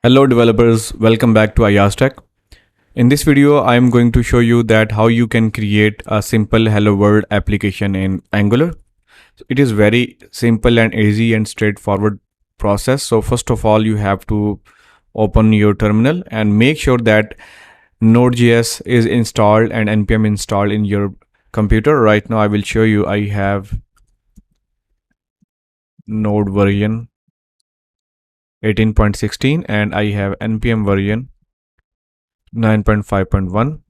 Hello developers, welcome back to iAskTech. In this video, I am going to show you that how you can create a simple Hello World application in Angular. It is very simple and easy and straightforward process. So first of all, you have to open your terminal and make sure that Node.js is installed and npm installed in your computer. Right now, I will show you. I have Node version 18.16 and I have npm version 9.5.1.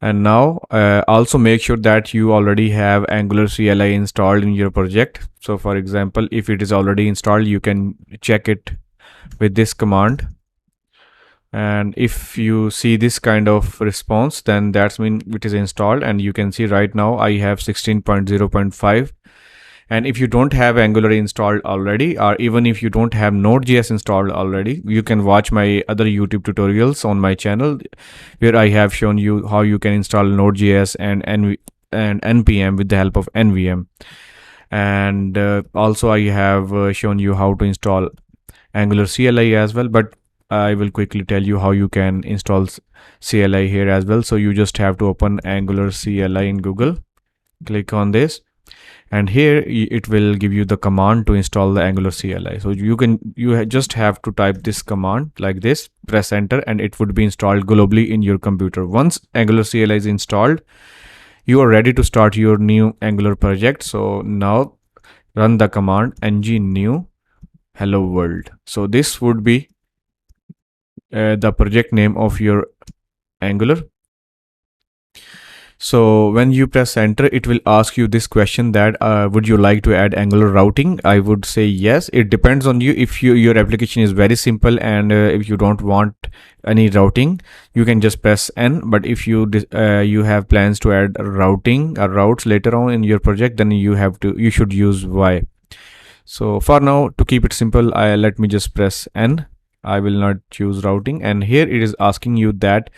And now also make sure that you already have Angular CLI installed in your project. So for example, if it is already installed, you can check it with this command. And if you see this kind of response, then that's mean it is installed. And you can see right now I have 16.0.5. And if you don't have Angular installed already, or even if you don't have Node.js installed already, you can watch my other YouTube tutorials on my channel where I have shown you how you can install Node.js and npm with the help of NVM. And also I have shown you how to install Angular CLI as well, but I will quickly tell you how you can install CLI here as well. So you just have to open Angular CLI in Google, click on this, and here it will give you the command to install the Angular CLI. So you just have to type this command like this, press enter, and it would be installed globally in your computer. Once Angular CLI is installed, you are ready to start your new Angular project. So now run the command ng new hello world. So this would be the project name of your Angular. So when you press enter, it will ask you this question that would you like to add Angular routing? I would say yes. It depends on you. If your application is very simple and if you don't want any routing, you can just press N. But if you have plans to add routing or routes later on in your project, then you should use Y. So for now, to keep it simple, let me just press N. I will not choose routing, and here it is asking you that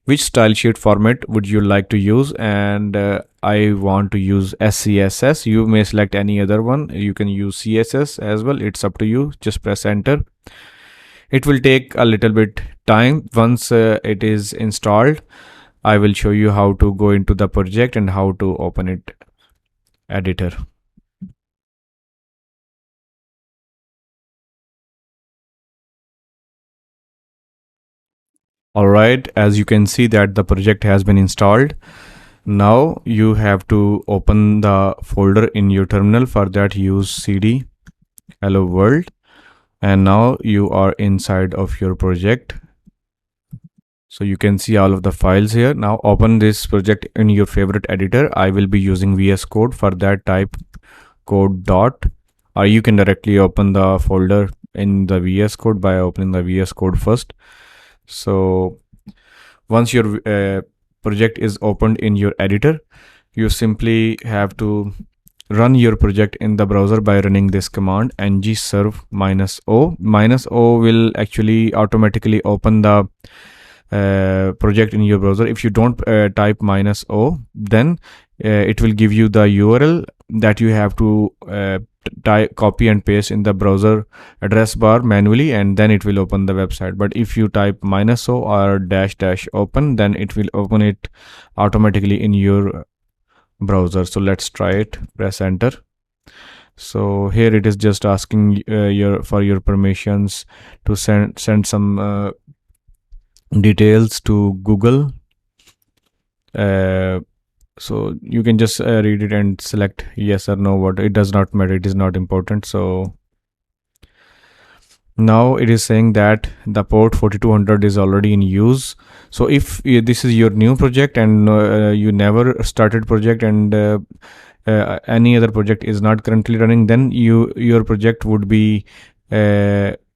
which style sheet format would you like to use, and I want to use SCSS. You may select any other one. You can use CSS as well. It's up to you. Just press enter. It will take a little bit time. Once it is installed, I will show you how to go into the project and how to open it editor. Alright, as you can see that the project has been installed. Now you have to open the folder in your terminal. For that, use cd hello world, and now you are inside of your project. So you can see all of the files here. Now open this project in your favorite editor. I will be using VS Code. For that, type code dot, or you can directly open the folder in the VS Code by opening the VS Code first. So once your project is opened in your editor, you simply have to run your project in the browser by running this command ng serve -o. -o will actually automatically open the project in your browser. If you don't type -o, then it will give you the URL that you have to copy and paste in the browser address bar manually, and then it will open the website. But if you type -o or --open, then it will open it automatically in your browser. So let's try it. Press enter. So here it is just asking for your permissions to send some details to Google. So you can just read it and select yes or no. What it does not matter, it is not important. So now it is saying that the port 4200 is already in use. So if this is your new project and you never started project, and any other project is not currently running, then your project would be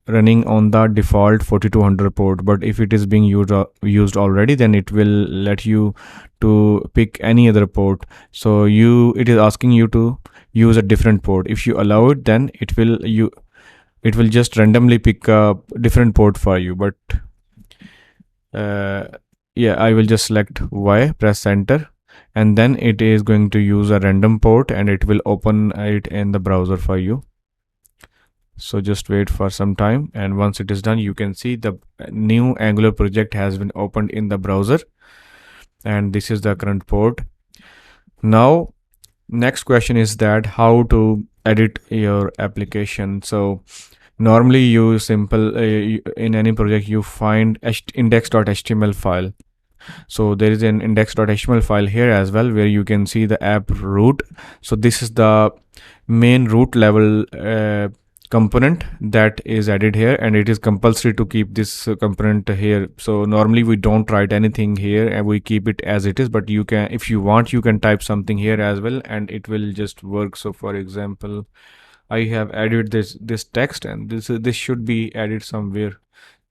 running on the default 4200 port. But if it is being used already, then it will let you to pick any other port. So it is asking you to use a different port. If you allow it, then it will just randomly pick a different port for you. But yeah, I will just select Y, press enter, and then it is going to use a random port and it will open it in the browser for you. So just wait for some time, and once it is done, you can see the new Angular project has been opened in the browser, and this is the current port. Now next question is that how to edit your application. So normally you simple in any project you find index.html file. So there is an index.html file here as well, where you can see the app root. So this is the main root level component that is added here, and it is compulsory to keep this component here. So normally we don't write anything here and we keep it as it is, but you can, if you want, you can type something here as well and it will just work. So for example, I have added this text, and this should be added somewhere.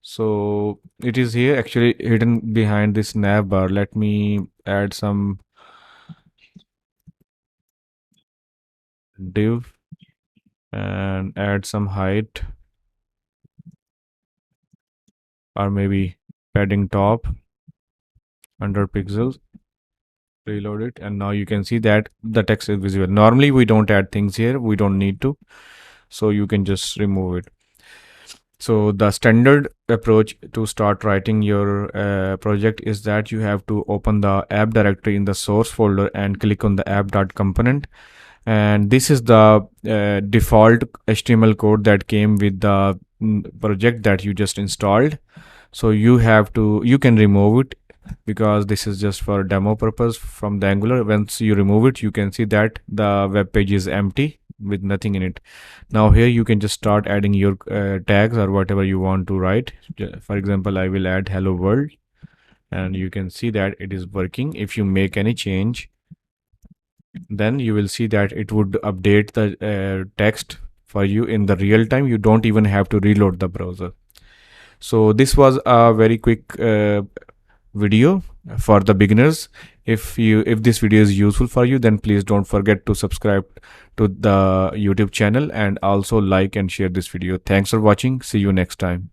So it is here actually hidden behind this nav bar. Let me add some div and add some height, or maybe padding top under pixels. Reload it, and now you can see that the text is visible. Normally we don't add things here, we don't need to, so you can just remove it. So the standard approach to start writing your project is that you have to open the app directory in the source folder and click on the app.component, and this is the default HTML code that came with the project that you just installed. So you can remove it, because this is just for demo purpose from the Angular. Once you remove it, you can see that the web page is empty with nothing in it. Now here you can just start adding your tags or whatever you want to write. For example, I will add hello world, and you can see that it is working. If you make any change, then you will see that it would update the text for you in the real time. You don't even have to reload the browser. So this was a very quick video for the beginners. If this video is useful for you, then please don't forget to subscribe to the YouTube channel, and also like and share this video. Thanks for watching. See you next time.